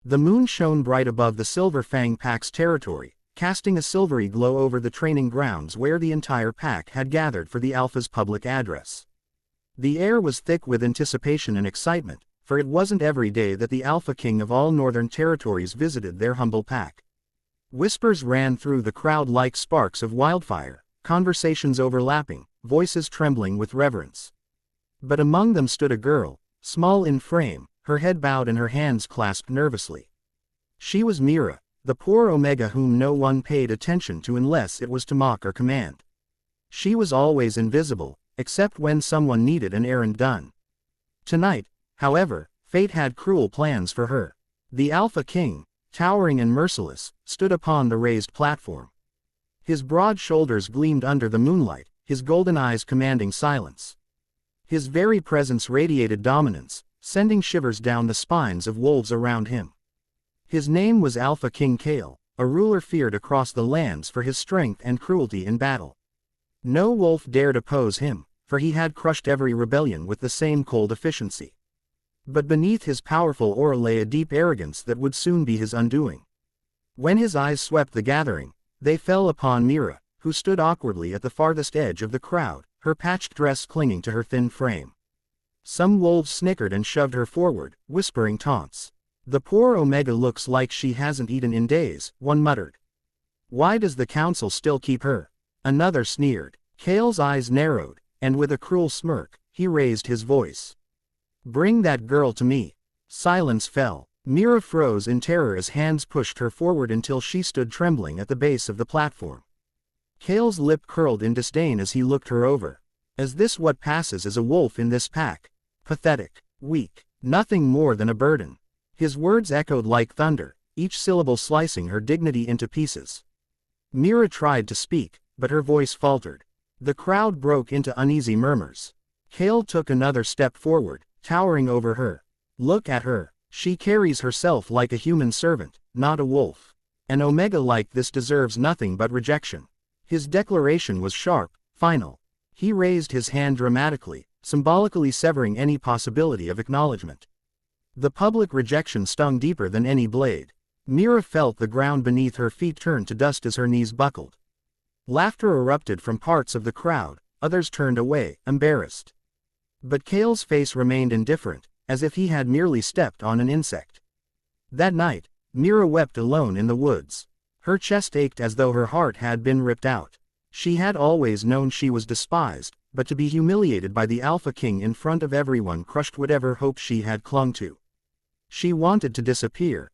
The moon shone bright above the Silver Fang Pack's territory, casting a silvery glow over the training grounds where the entire pack had gathered for the Alpha's public address. The air was thick with anticipation and excitement, for it wasn't every day that the Alpha King of all Northern Territories visited their humble pack. Whispers ran through the crowd like sparks of wildfire, conversations overlapping, voices trembling with reverence. But among them stood a girl, small in frame, her head bowed and her hands clasped nervously. She was Mira, the poor Omega whom no one paid attention to unless it was to mock or command. She was always invisible, except when someone needed an errand done. Tonight, however, fate had cruel plans for her. The Alpha King, towering and merciless, stood upon the raised platform. His broad shoulders gleamed under the moonlight, his golden eyes commanding silence. His very presence radiated dominance, sending shivers down the spines of wolves around him. His name was Alpha King Kale, a ruler feared across the lands for his strength and cruelty in battle. No wolf dared oppose him, for he had crushed every rebellion with the same cold efficiency. But beneath his powerful aura lay a deep arrogance that would soon be his undoing. When his eyes swept the gathering, they fell upon Mira, who stood awkwardly at the farthest edge of the crowd, her patched dress clinging to her thin frame. Some wolves snickered and shoved her forward, whispering taunts. "The poor Omega looks like she hasn't eaten in days," one muttered. "Why does the council still keep her?" Another sneered. Kale's eyes narrowed, and with a cruel smirk, he raised his voice. "Bring that girl to me." Silence fell. Mira froze in terror as hands pushed her forward until she stood trembling at the base of the platform. Kale's lip curled in disdain as he looked her over. "Is this what passes as a wolf in this pack? Pathetic. Weak. Nothing more than a burden." His words echoed like thunder, each syllable slicing her dignity into pieces. Mira tried to speak, but her voice faltered. The crowd broke into uneasy murmurs. Kale took another step forward, towering over her. "Look at her. She carries herself like a human servant, not a wolf. An Omega like this deserves nothing but rejection." His declaration was sharp, final. He raised his hand dramatically, symbolically severing any possibility of acknowledgement. The public rejection stung deeper than any blade. Mira felt the ground beneath her feet turn to dust as her knees buckled. Laughter erupted from parts of the crowd, others turned away, embarrassed. But Kale's face remained indifferent, as if he had merely stepped on an insect. That night, Mira wept alone in the woods. Her chest ached as though her heart had been ripped out. She had always known she was despised, but to be humiliated by the Alpha King in front of everyone crushed whatever hope she had clung to. She wanted to disappear,